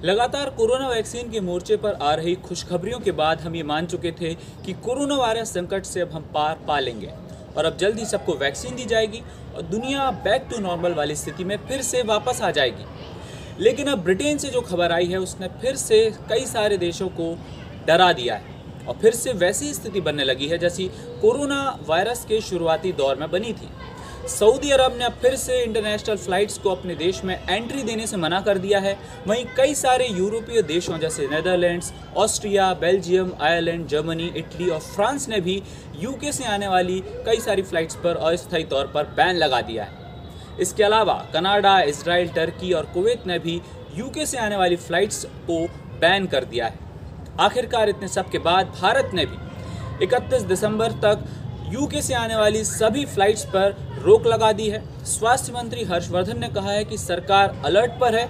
लगातार corona vaccine के मोर्चे पर आ रही खुशखबरियों के बाद हम ये मान चुके थे कि कोरोना वायरस संकट से अब हम पार पा लेंगे और अब जल्दी सबको वैक्सीन दी जाएगी और दुनिया बैक टू नॉर्मल वाली स्थिति में फिर से वापस आ जाएगी। लेकिन अब ब्रिटेन से जो खबर आई है उसने फिर से कई सारे देशों को डरा दिया है और फिर से वैसी स्थिति बनने लगी है जैसी कोरोना वायरस के शुरुआती दौर में बनी थी। सऊदी अरब ने अब फिर से इंटरनेशनल फ्लाइट्स को अपने देश में एंट्री देने से मना कर दिया है। वहीं कई सारे यूरोपीय देशों जैसे Netherlands, Austria, Belgium, Ireland, Germany, Italy और फ्रांस ने भी यूके से आने वाली कई सारी फ्लाइट्स पर अस्थायी तौर पर बैन लगा दिया है। इसके अलावा कनाडा, इजराइल, टर्की और कुवैत ने भी यूके से आने वाली फ्लाइट्स को बैन कर दिया है। आखिरकार इतने सब के बाद भारत ने भी 31 दिसंबर तक यूके से आने वाली सभी फ्लाइट्स पर रोक लगा दी है। स्वास्थ्य मंत्री हर्षवर्धन ने कहा है कि सरकार अलर्ट पर है,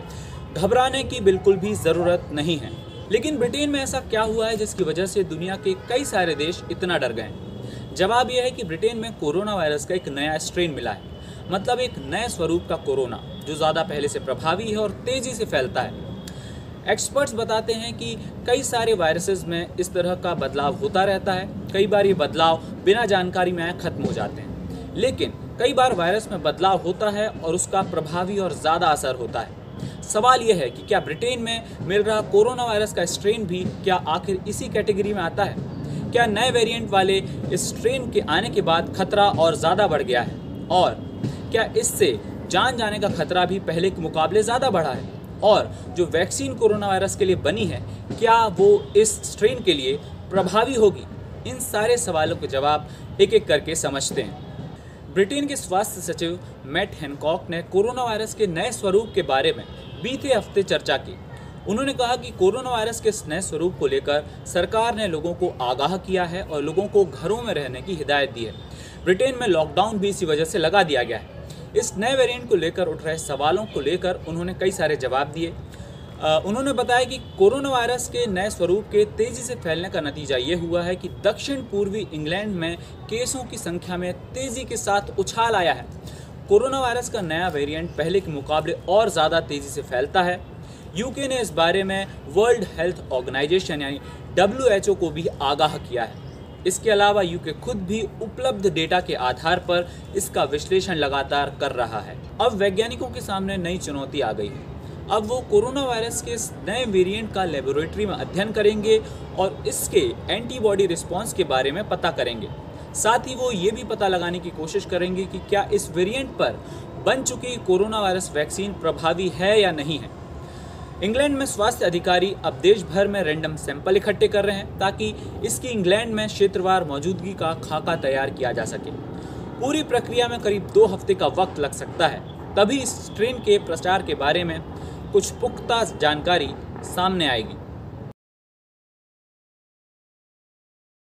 घबराने की बिल्कुल भी ज़रूरत नहीं है। लेकिन ब्रिटेन में ऐसा क्या हुआ है जिसकी वजह से दुनिया के कई सारे देश इतना डर गए हैं? जवाब यह है कि ब्रिटेन में कोरोना वायरस का एक नया स्ट्रेन मिला है, मतलब एक नए स्वरूप का कोरोना जो ज़्यादा पहले से प्रभावी है और तेज़ी से फैलता है। एक्सपर्ट्स बताते हैं कि कई सारे वायरसेस में इस तरह का बदलाव होता रहता है। कई बार ये बदलाव बिना जानकारी में आए खत्म हो जाते हैं, लेकिन कई बार वायरस में बदलाव होता है और उसका प्रभावी और ज़्यादा असर होता है। सवाल यह है कि क्या ब्रिटेन में मिल रहा कोरोना वायरस का स्ट्रेन भी क्या आखिर इसी कैटेगरी में आता है? क्या नए वेरिएंट वाले इस स्ट्रेन के आने के बाद खतरा और ज़्यादा बढ़ गया है? और क्या इससे जान जाने का खतरा भी पहले के मुकाबले ज़्यादा बढ़ा है? और जो वैक्सीन कोरोना वायरस के लिए बनी है क्या वो इस स्ट्रेन के लिए प्रभावी होगी? इन सारे सवालों के जवाब एक एक करके समझते हैं। ब्रिटेन के स्वास्थ्य सचिव मैट हैनकॉक ने कोरोना वायरस के नए स्वरूप के बारे में बीते हफ्ते चर्चा की। उन्होंने कहा कि कोरोना वायरस के इस नए स्वरूप को लेकर सरकार ने लोगों को आगाह किया है और लोगों को घरों में रहने की हिदायत दी है। ब्रिटेन में लॉकडाउन भी इसी वजह से लगा दिया गया है। इस नए वेरिएंट को लेकर उठ रहे सवालों को लेकर उन्होंने कई सारे जवाब दिए। उन्होंने बताया कि कोरोना वायरस के नए स्वरूप के तेज़ी से फैलने का नतीजा ये हुआ है कि दक्षिण पूर्वी इंग्लैंड में केसों की संख्या में तेज़ी के साथ उछाल आया है। कोरोना वायरस का नया वेरिएंट पहले के मुकाबले और ज़्यादा तेज़ी से फैलता है। यूके ने इस बारे में वर्ल्ड हेल्थ ऑर्गेनाइजेशन यानी WHO को भी आगाह किया है। इसके अलावा यूके खुद भी उपलब्ध डेटा के आधार पर इसका विश्लेषण लगातार कर रहा है। अब वैज्ञानिकों के सामने नई चुनौती आ गई है। अब वो कोरोना वायरस के इस नए वेरिएंट का लेबोरेटरी में अध्ययन करेंगे और इसके एंटीबॉडी रिस्पांस के बारे में पता करेंगे। साथ ही वो ये भी पता लगाने की कोशिश करेंगे कि क्या इस वेरिएंट पर बन चुकी कोरोना वायरस वैक्सीन प्रभावी है या नहीं है। इंग्लैंड में स्वास्थ्य अधिकारी अब देश भर में रैंडम सैंपल इकट्ठे कर रहे हैं ताकि इसकी इंग्लैंड में क्षेत्रवार मौजूदगी का खाका तैयार किया जा सके। पूरी प्रक्रिया में करीब 2 हफ्ते का वक्त लग सकता है, तभी इस स्ट्रेन के प्रचार के बारे में कुछ पुख्ता जानकारी सामने आएगी।